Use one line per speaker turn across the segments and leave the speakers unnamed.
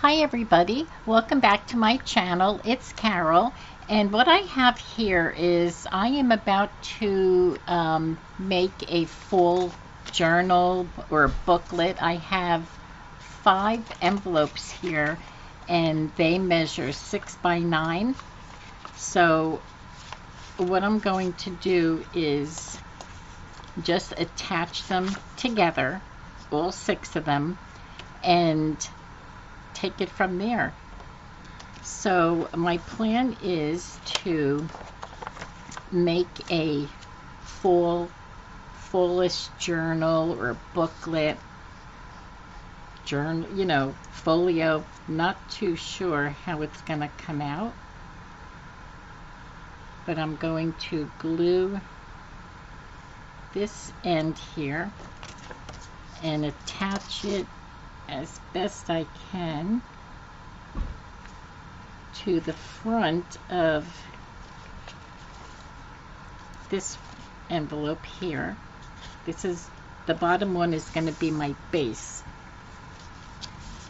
Hi everybody, welcome back to my channel. It's Carol, and what I have here is I am about to make a full journal or booklet. I have 5 envelopes here and they measure 6 by 9. So what I'm going to do is just attach them together, all 6 of them, and take it from there. So my plan is to make a fullish journal or booklet, journal, folio. Not too sure how it's gonna come out, but I'm going to glue this end here and attach it as best I can to the front of this envelope here. The bottom one is going to be my base,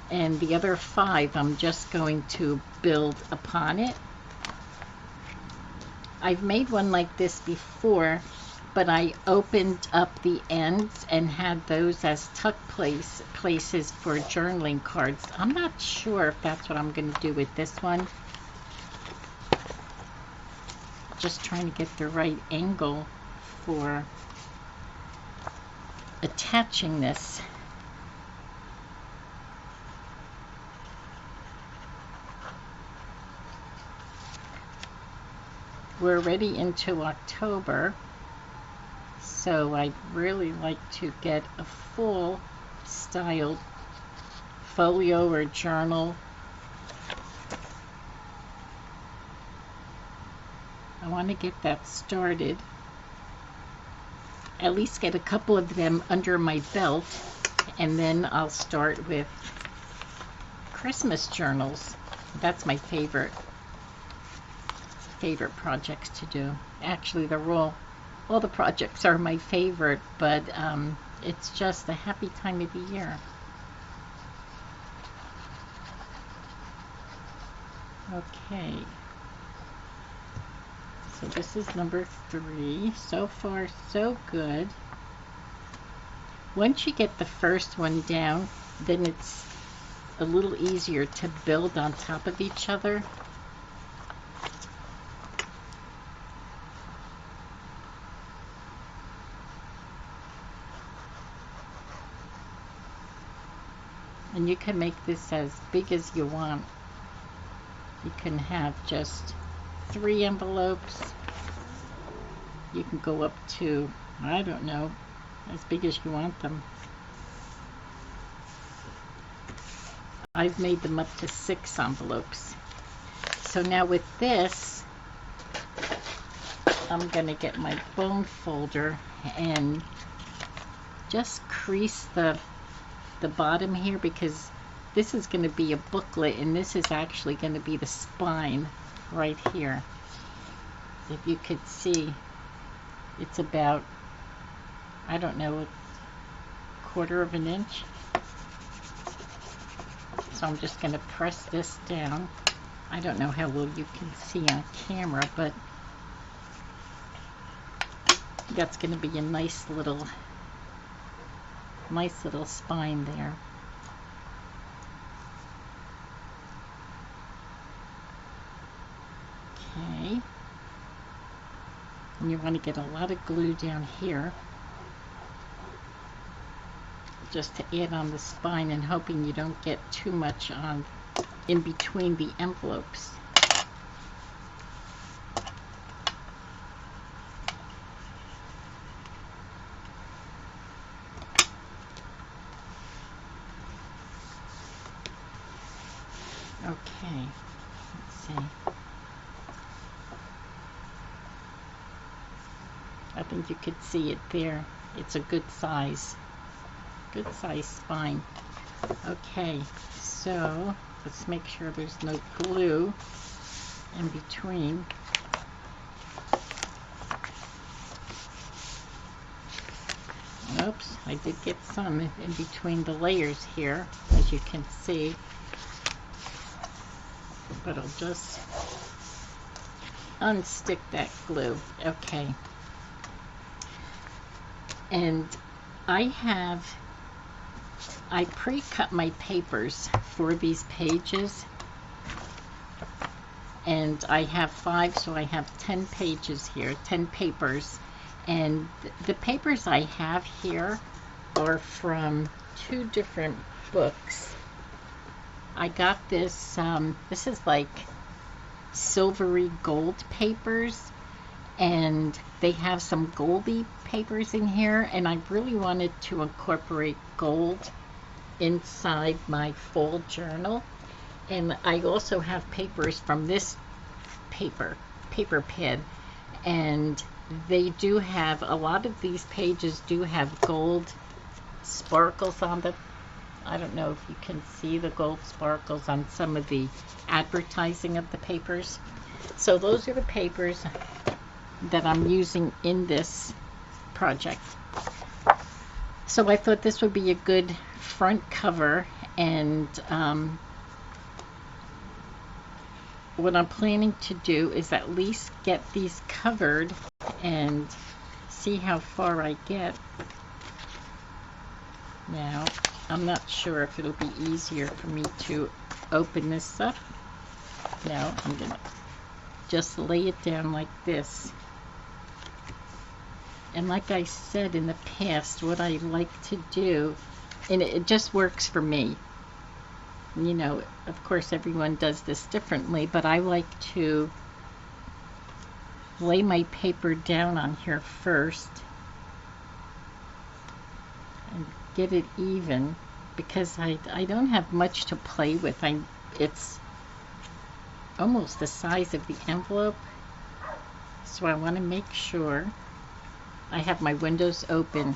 and the other 5 I'm just going to build upon it. I've made one like this before, but I opened up the ends and had those as tuck places for journaling cards. I'm not sure if that's what I'm going to do with this one. Just trying to get the right angle for attaching this. We're already into October, so I'd really like to get a full styled folio or journal. I want to get that started. At least get a couple of them under my belt, and then I'll start with Christmas journals. That's my favorite projects to do. Actually, they're all the projects are my favorite, but it's just a happy time of the year. Okay, so this is number 3. So far, so good. Once you get the first one down, then it's a little easier to build on top of each other. And you can make this as big as you want. You can have just 3 envelopes. You can go up to, I don't know, as big as you want them. I've made them up to 6 envelopes. So now with this, I'm going to get my bone folder and just crease the bottom here, because this is going to be a booklet and this is actually going to be the spine right here. If you could see, it's about, I don't know, a 1/4 of an inch. So I'm just going to press this down. I don't know how well you can see on camera, but that's going to be a nice little spine there. Okay. And you want to get a lot of glue down here just to add on the spine, and hoping you don't get too much on in between the envelopes. Okay, let's see. I think you could see it there. It's a good size spine. Okay, so let's make sure there's no glue in between. Oops, I did get some in between the layers here, as you can see. but I'll just unstick that glue. Okay. And I pre-cut my papers for these pages, and I have 5, so I have 10 pages here, 10 papers. And the papers I have here are from 2 different books. I got this, this is like silvery gold papers, and they have some goldy papers in here, and I really wanted to incorporate gold inside my fall journal. And I also have papers from this paper pad, and they do have, a lot of these pages do have gold sparkles on them. I don't know if you can see the gold sparkles on some of the advertising of the papers. So those are the papers that I'm using in this project. So I thought this would be a good front cover, and what I'm planning to do is at least get these covered and see how far I get. Now, I'm not sure if it'll be easier for me to open this up. Now, I'm going to just lay it down like this. And like I said in the past, what I like to do, and it just works for me. You know, of course everyone does this differently, but I like to lay my paper down on here first and get it even, because I don't have much to play with. It's almost the size of the envelope, so I want to make sure I have my windows open.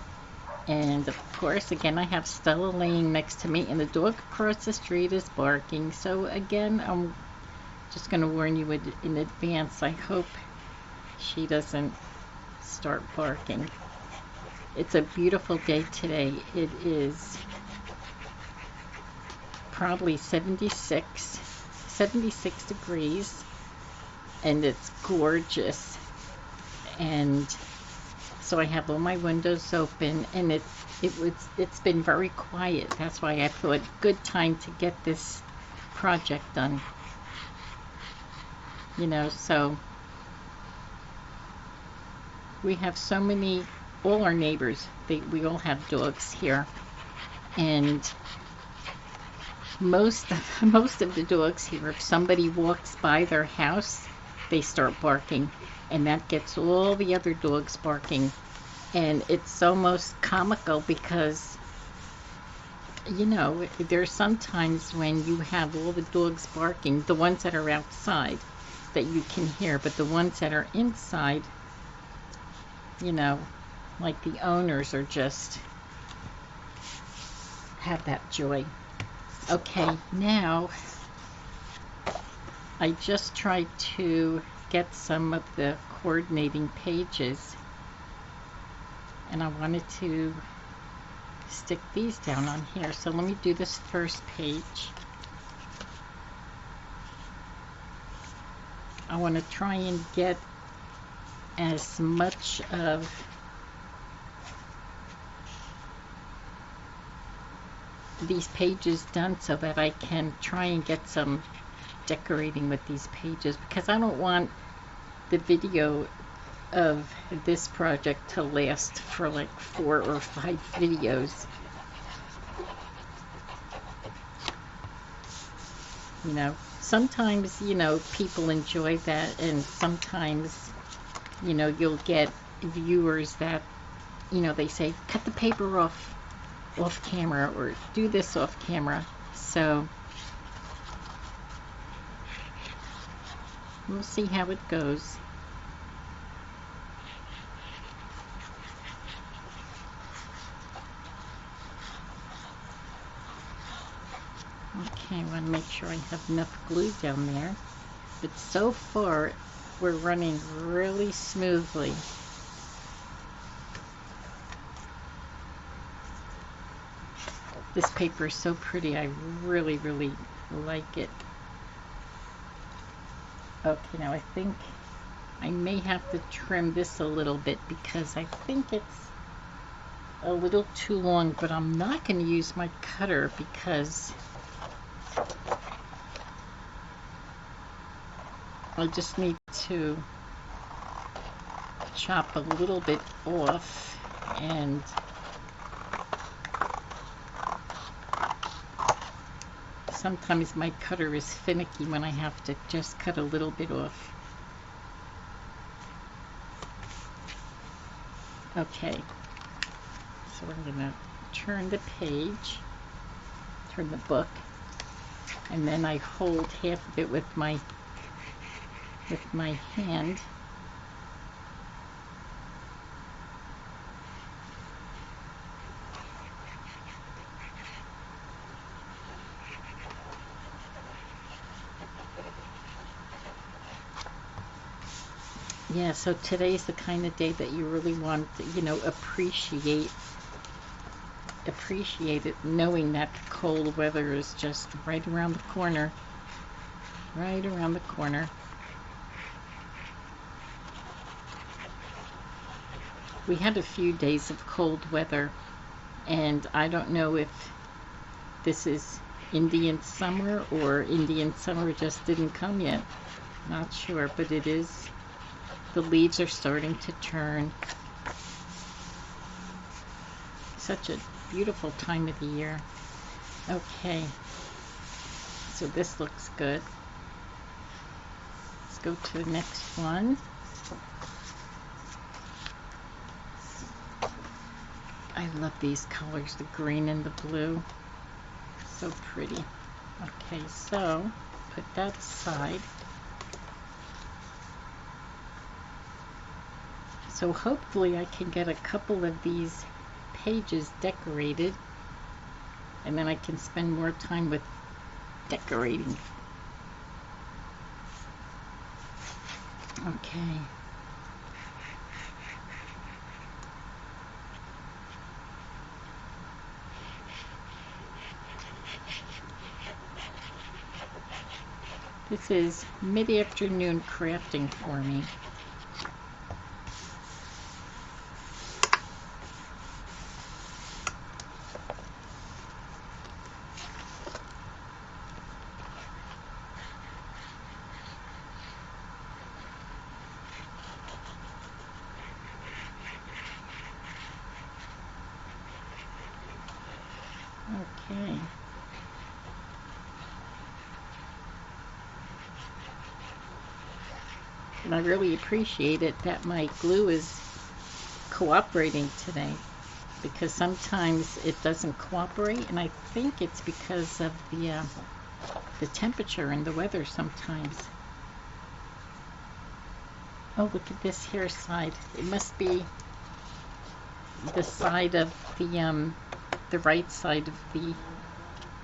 And of course, again, I have Stella laying next to me, and the dog across the street is barking. So again, I'm just going to warn you in advance. I hope she doesn't start barking. It's a beautiful day today. It is probably 76 degrees, and it's gorgeous. And so I have all my windows open, and it's been very quiet. That's why I thought good time to get this project done. You know, so we have so many, all our neighbors, we all have dogs here, and most of the dogs here, if somebody walks by their house, they start barking, and that gets all the other dogs barking. And it's almost comical because, you know, there's sometimes when you have all the dogs barking, the ones that are outside that you can hear, but the ones that are inside, you know, like the owners are just have that joy. Okay, now I just tried to get some of the coordinating pages, and I wanted to stick these down on here. So let me do this first page. I want to try and get as much of these pages done so that I can try and get some decorating with these pages, because I don't want the video of this project to last for like 4 or 5 videos. You know, sometimes, you know, people enjoy that, and sometimes, you know, you'll get viewers that, you know, they say, cut the paper off camera, or do this off camera. So we'll see how it goes. Okay, I want to make sure I have enough glue down there. But so far, we're running really smoothly. This paper is so pretty. I really, really like it. Okay, now I think I may have to trim this a little bit because I think it's a little too long, but I'm not going to use my cutter because I just need to chop a little bit off, and sometimes my cutter is finicky when I have to just cut a little bit off. Okay, so I'm going to turn the page, turn the book, and then I hold half of it with my hand. Yeah, so today's the kind of day that you really want to, appreciate it, knowing that the cold weather is just right around the corner. Right around the corner. We had a few days of cold weather, and I don't know if this is Indian summer or Indian summer just didn't come yet. Not sure, but it is. The leaves are starting to turn. Such a beautiful time of the year. Okay, so this looks good. Let's go to the next one. I love these colors, the green and the blue. So pretty. Okay, so put that aside. So hopefully I can get a couple of these pages decorated, and then I can spend more time with decorating. Okay. This is mid-afternoon crafting for me. Okay. And I really appreciate it that my glue is cooperating today, because sometimes it doesn't cooperate, and I think it's because of the temperature and the weather sometimes. Oh, look at this here side. It must be the side of the right side of the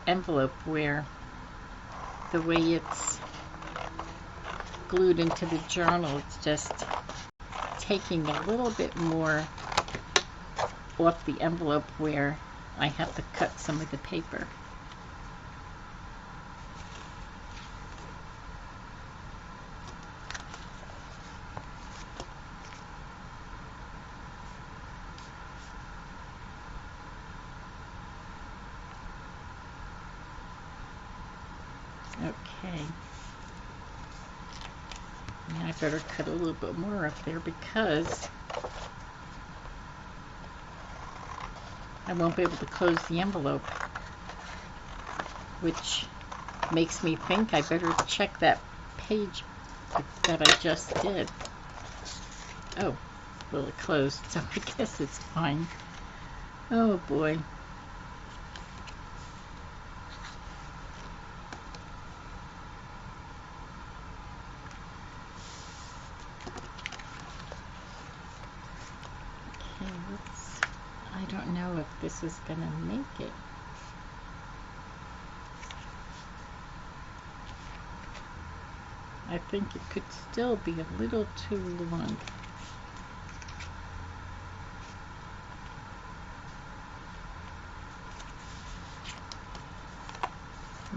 envelope where the way it's glued into the journal, it's just taking a little bit more off the envelope where I have to cut some of the paper. Okay. Now I better cut a little bit more up there because I won't be able to close the envelope, which makes me think I better check that page that I just did. Oh, well, it closed, so I guess it's fine. Oh boy. Okay, I don't know if this is gonna make it. I think it could still be a little too long.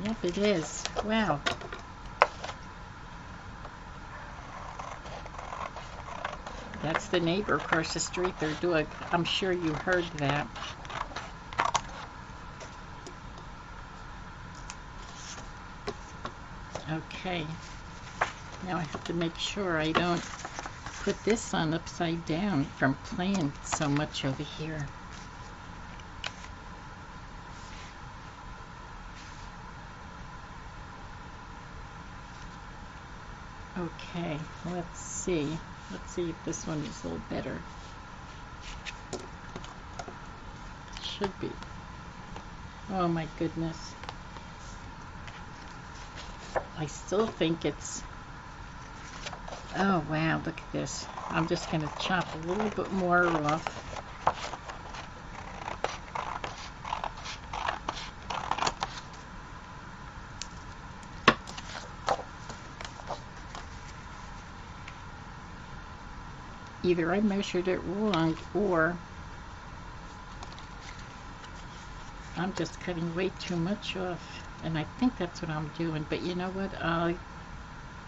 Yep, it is. Wow. That's the neighbor across the street. They're doing, I'm sure you heard that. Okay. Now I have to make sure I don't put this on upside down from playing so much over here. Okay, let's see. Let's see if this one is a little better. Should be. Oh my goodness. I still think it's... Oh wow, look at this. I'm just going to chop a little bit more off. Either I measured it wrong or I'm just cutting way too much off, and I think that's what I'm doing. But you know what?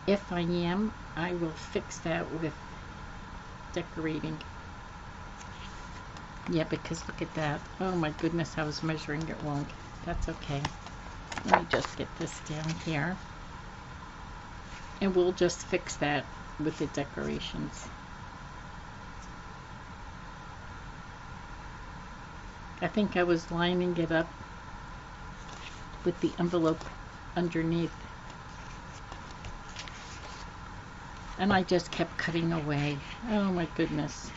If I am, I will fix that with decorating. Yeah, because look at that. Oh my goodness, I was measuring it wrong. That's okay. Let me just get this down here. And we'll just fix that with the decorations. I think I was lining it up with the envelope underneath. And I just kept cutting away. Oh my goodness.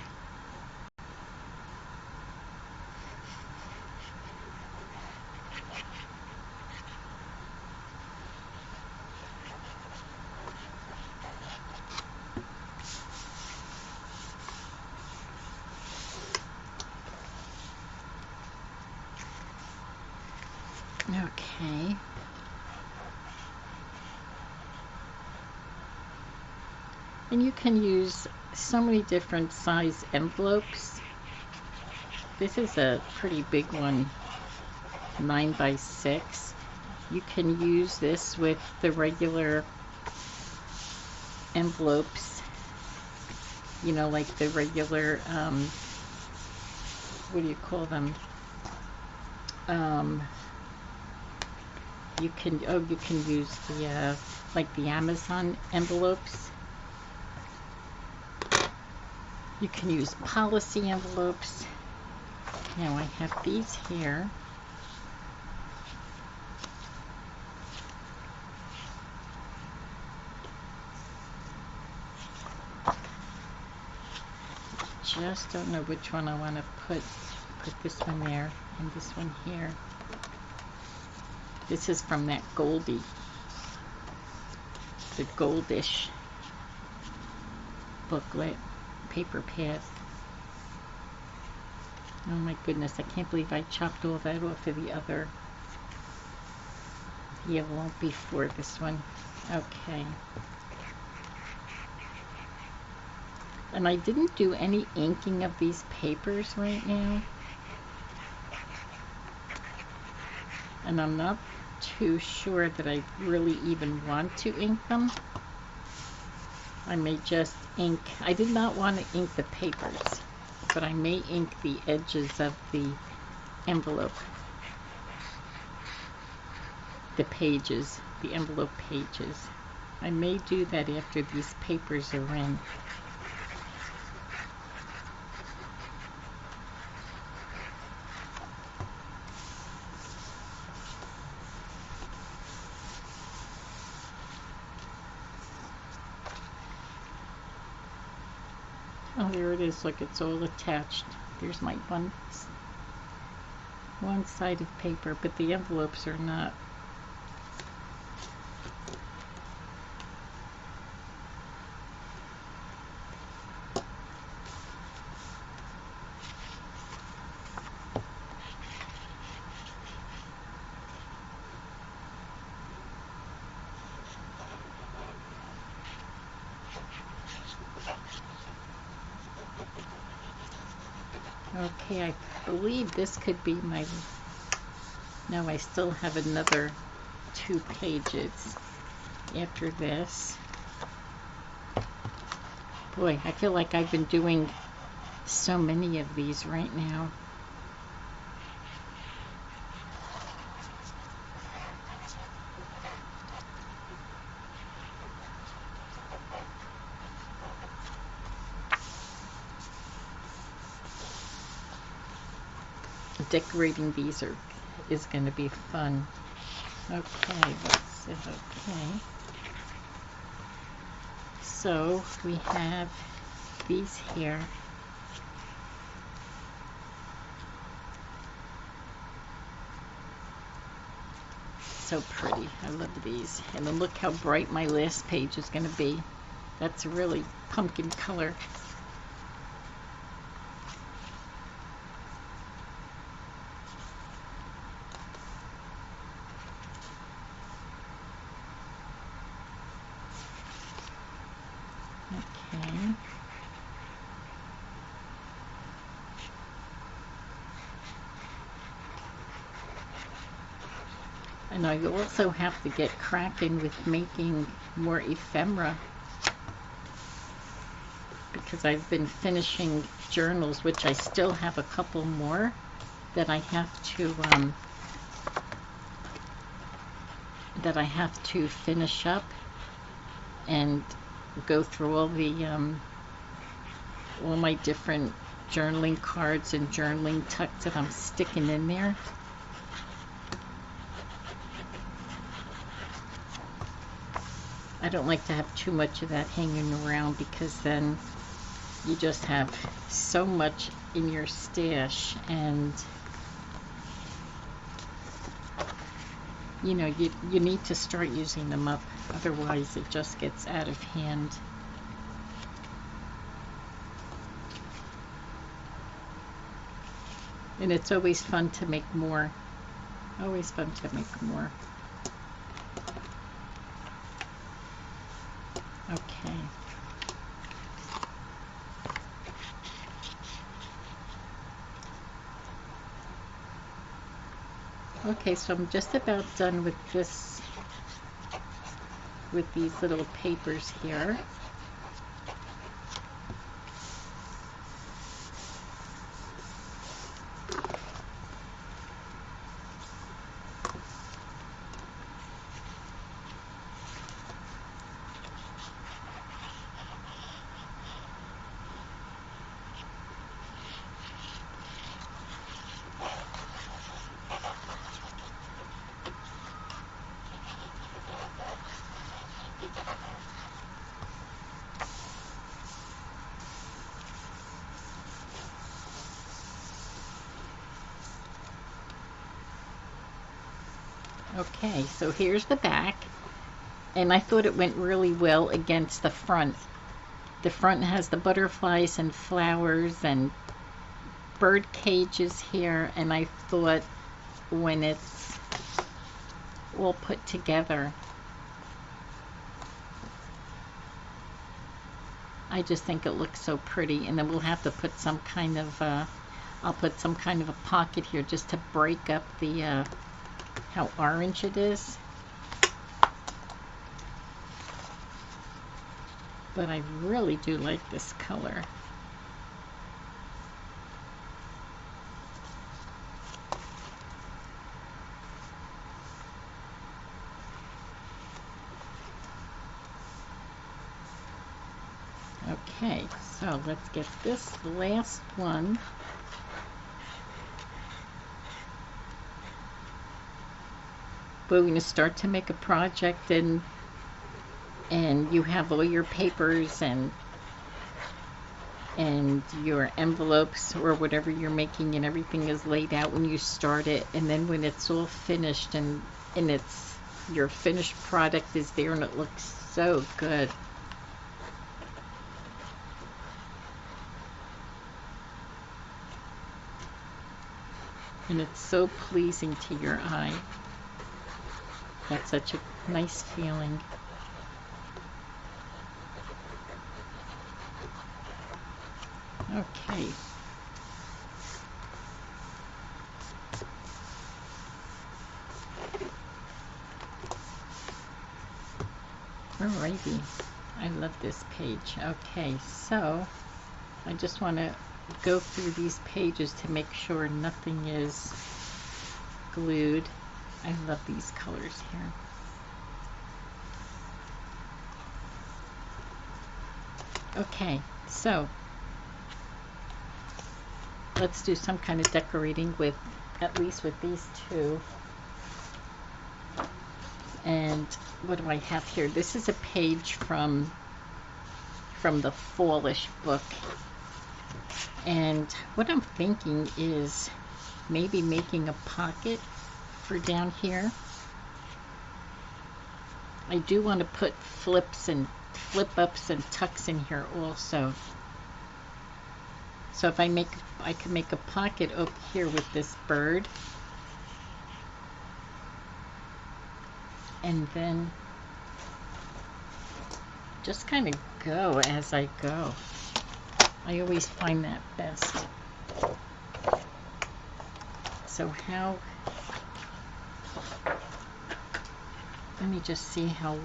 Okay. And you can use so many different size envelopes. This is a pretty big one, 9 by 6. You can use this with the regular envelopes, you know, like the regular, what do you call them? You can use the, like the Amazon envelopes. You can use policy envelopes. Now I have these here. Just don't know which one I want to put this one there and this one here. This is from that the goldish booklet, paper pad. Oh my goodness, I can't believe I chopped all that off of the other. Yeah, it won't be for this one. Okay. And I didn't do any inking of these papers right now. And I'm not too sure that I really even want to ink them. I may just ink, I did not want to ink the papers, but I may ink the edges of the envelope. The pages, the envelope pages. I may do that after these papers are in. Oh, there it is. Look, it's all attached. There's my one side of paper, but the envelopes are not. Okay, I believe this could be my... No, I still have another 2 pages after this. Boy, I feel like I've been doing so many of these right now. Decorating these is going to be fun. Okay, let's see. Okay. So we have these here. So pretty. I love these. And then look how bright my last page is going to be. That's a really pumpkin color. Okay. And I also have to get cracking with making more ephemera, because I've been finishing journals, which I still have a couple more that I have to finish up and go through all my different journaling cards and journaling tucks that I'm sticking in there. I don't like to have too much of that hanging around, because then you just have so much in your stash, and you know, you need to start using them up, otherwise it just gets out of hand. And it's always fun to make more. Always fun to make more. Okay. Okay, so I'm just about done with this, with these little papers here. Okay, so here's the back, and I thought it went really well against the front. The front has the butterflies and flowers and bird cages here, and I thought when it's all put together, I just think it looks so pretty. And then we'll have to put some kind of I'll put some kind of a pocket here just to break up the how orange it is. But I really do like this color. Okay, so let's get this last one. We're going to start to make a project, and you have all your papers and your envelopes or whatever you're making, and everything is laid out when you start it, and then when it's all finished and it's your finished product is there and it looks so good. And it's so pleasing to your eye. That's such a nice feeling. Okay. Alrighty. I love this page. Okay, so I just want to go through these pages to make sure nothing is glued. I love these colors here. Okay, so let's do some kind of decorating with, at least with these two. And what do I have here? This is a page from the Fallish book. And what I'm thinking is maybe making a pocket for down here. I do want to put flips and flip ups and tucks in here also. So if I can make a pocket over here with this bird. And then just kind of go as I go. I always find that best. So let me just see how,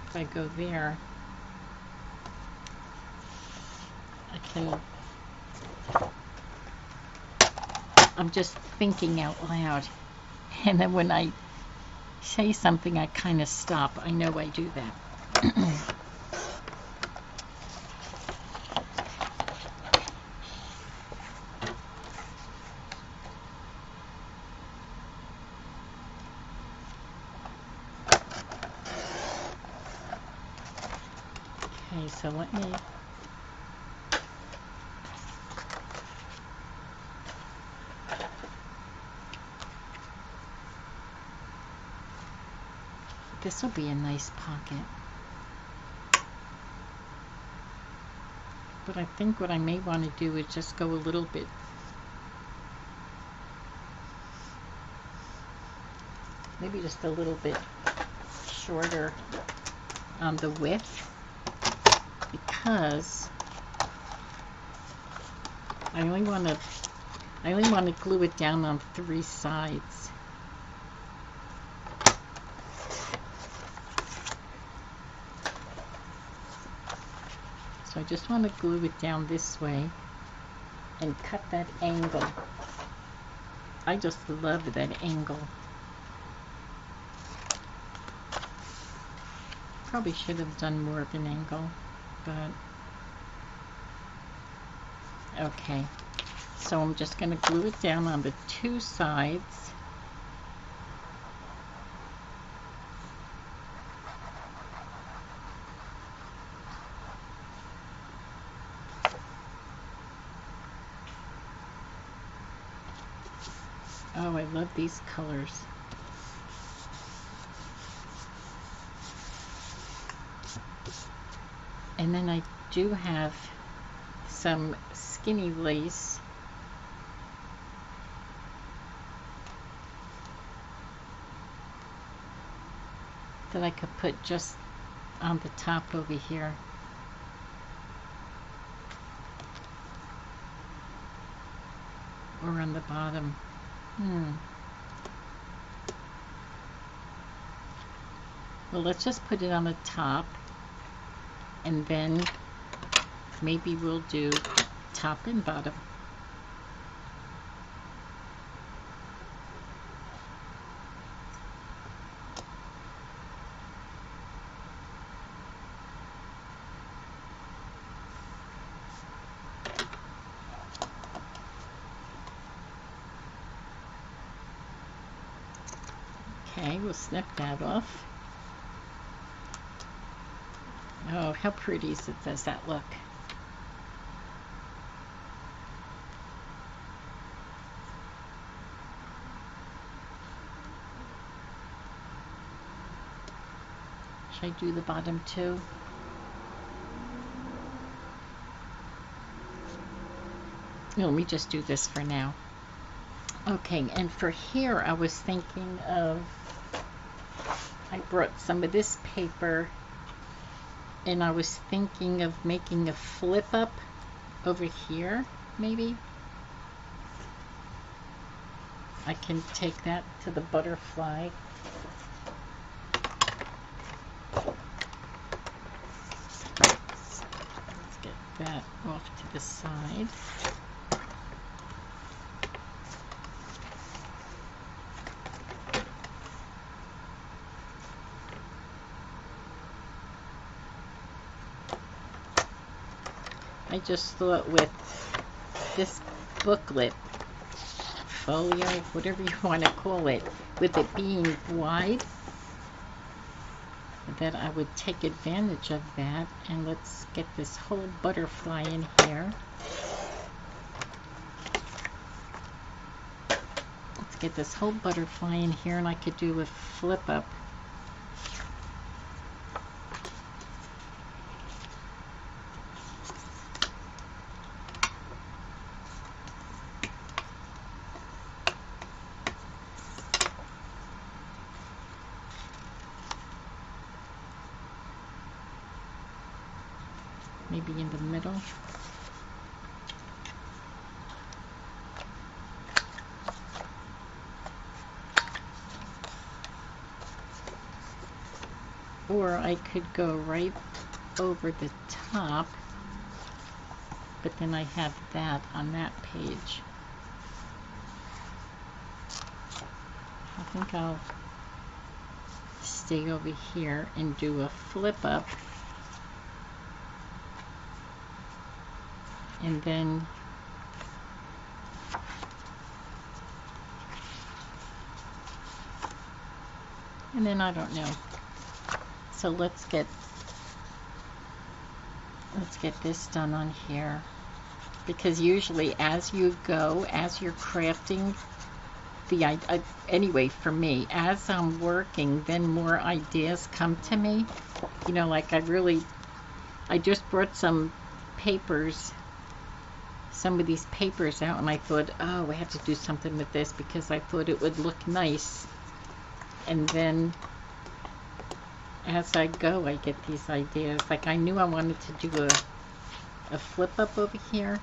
if I go there, I'm just thinking out loud. And then when I say something, I kind of stop. I know I do that. Okay, so let me... This will be a nice pocket. But I think what I may want to do is just go a little bit maybe just a little bit shorter on the width, because I only want to glue it down on 3 sides. So I just want to glue it down this way and cut that angle. I just love that angle. Probably should have done more of an angle, but okay. So I'm just going to glue it down on the 2 sides. Oh, I love these colors. And then I do have some skinny lace. That I could put just on the top over here. Or on the bottom. Well, let's just put it on the top, and then maybe we'll do top and bottom. Okay, we'll snip that off. Oh, how pretty does that look? Should I do the bottom too? No, let me just do this for now. Okay, and for here I was thinking of, I brought some of this paper, and I was thinking of making a flip up over here, maybe. I can take that to the butterfly. off to the side. I just thought with this booklet, folio, whatever you want to call it, with it being wide, that I would take advantage of that. And let's get this whole butterfly in here. Let's get this whole butterfly in here, and I could do a flip up. Maybe in the middle. Or I could go right over the top, but then I have that on that page. I think I'll stay over here and do a flip up. And then I don't know. So let's get this done on here, because usually as you go, as you're crafting anyway, for me, as I'm working, then more ideas come to me. You know, like I just brought some of these papers out, and I thought, oh, I have to do something with this because I thought it would look nice. And then as I go, I get these ideas. Like I knew I wanted to do a flip up over here,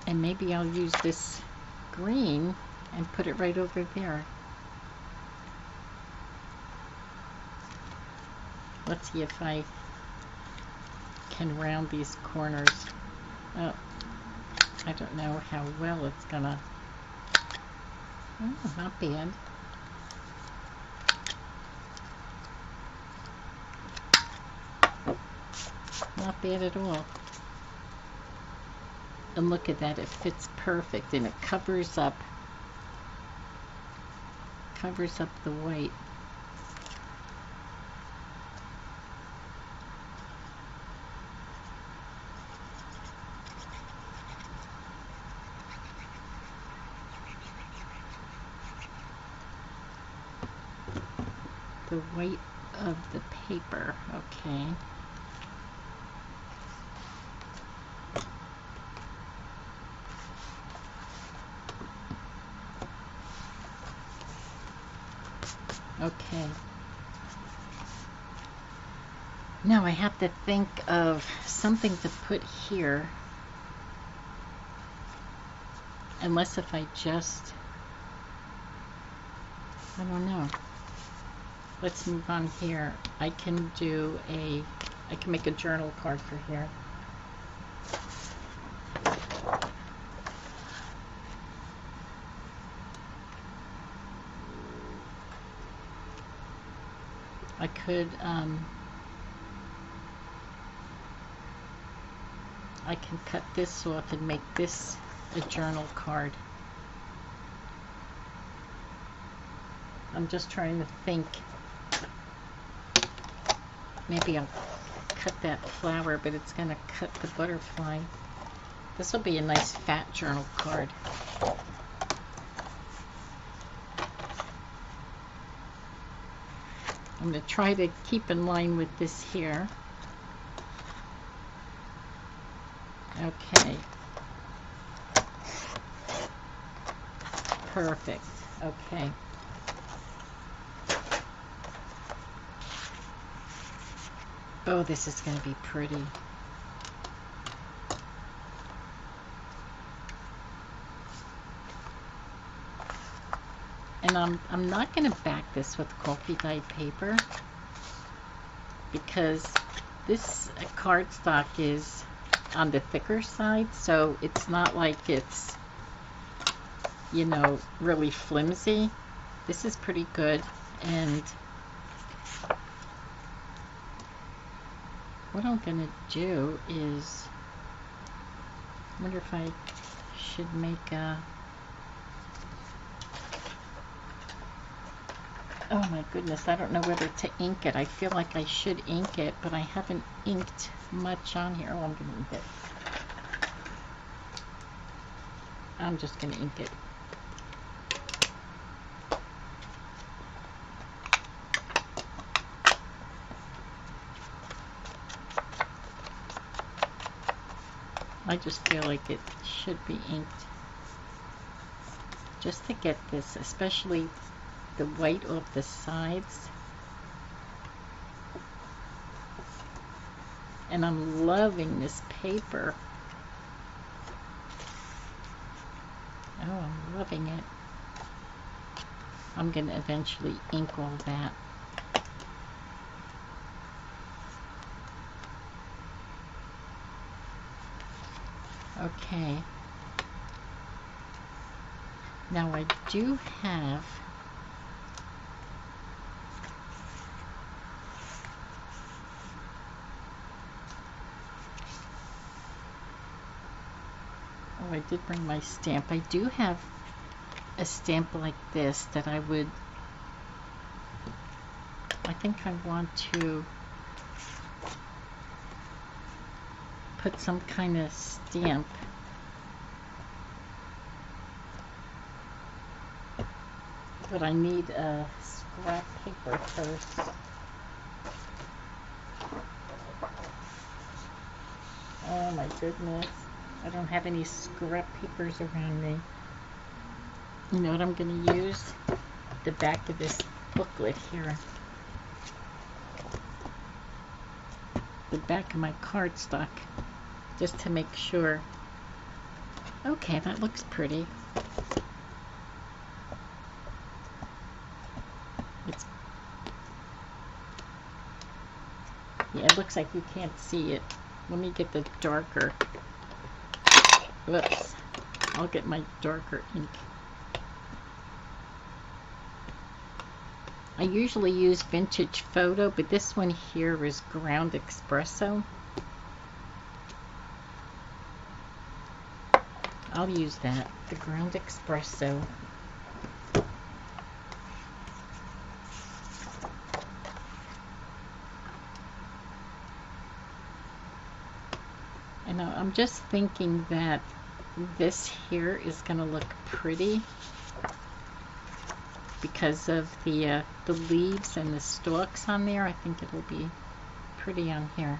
and maybe I'll use this green and put it right over there. Let's see if I can round these corners. Oh, I don't know how well it's gonna. Oh, not bad. Not bad at all. And look at that, it fits perfect, and it covers up the white. The white of the paper, okay. Okay. Now I have to think of something to put here. Unless if I just, I don't know. Let's move on here. I can make a journal card for here. I could, I can cut this off and make this a journal card. I'm just trying to think. Maybe I'll cut that flower, but it's going to cut the butterfly. This will be a nice fat journal card. I'm going to try to keep in line with this here. Okay. Perfect. Okay. Oh, this is going to be pretty. And I'm not going to back this with coffee dyed paper, because This cardstock is on the thicker side, so it's not like it's, you know, really flimsy. This is pretty good. And what I'm gonna do is, I wonder if I should make a, oh my goodness, I don't know whether to ink it. I feel like I should ink it, but I haven't inked much on here. Oh, I'm gonna ink it. I'm just gonna ink it. I just feel like it should be inked just to get this, especially the white off the sides. And I'm loving this paper. Oh, I'm loving it. I'm gonna eventually ink all that. Okay. Now I do have I did bring my stamp. I do have a stamp like this that I think I want to put some kind of stamp. But I need a scrap paper first. Oh my goodness. I don't have any scrap papers around me. You know what I'm going to use? The back of this booklet here. The back of my cardstock. Just to make sure. Okay, that looks pretty. Yeah, it looks like you can't see it. Let me get the darker. Whoops. I'll get my darker ink. I usually use Vintage Photo, but this one here is Ground Espresso. I'll use that, the Ground Espresso. And I'm just thinking that this here is going to look pretty because of the leaves and the stalks on there. I think it'll be pretty on here.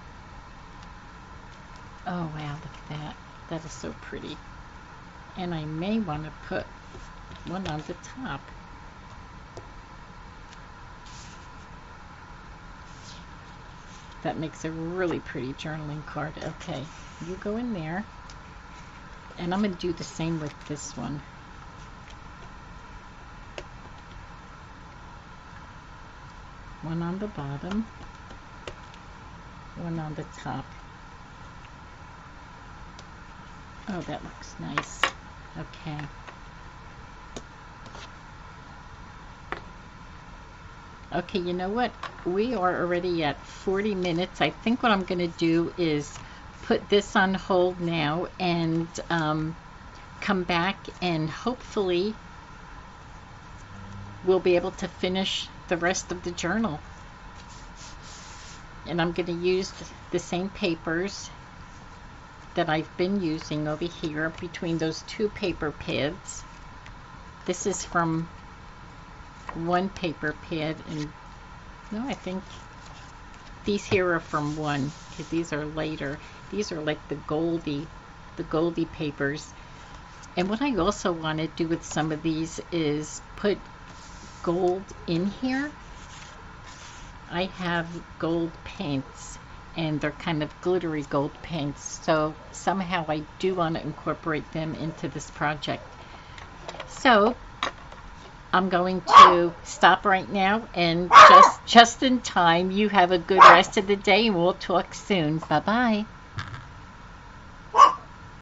Oh wow, look at that. That is so pretty. And I may want to put one on the top. That makes a really pretty journaling card. Okay, you go in there. And I'm going to do the same with this one. One on the bottom. One on the top. Oh, that looks nice. Okay. Okay, you know what? We are already at 40 minutes. I think what I'm going to do is put this on hold now and come back, and hopefully we'll be able to finish the rest of the journal. And I'm going to use the same papers that I've been using over here between those two paper pads. This is from one paper pad, and no, I think these here are from one, because these are later. These are like the goldy papers. And what I also want to do with some of these is put gold in here. I have gold paints, and they're kind of glittery gold paints, so somehow I do want to incorporate them into this project. So I'm going to stop right now, and just in time. You have a good rest of the day, and we'll talk soon. Bye bye.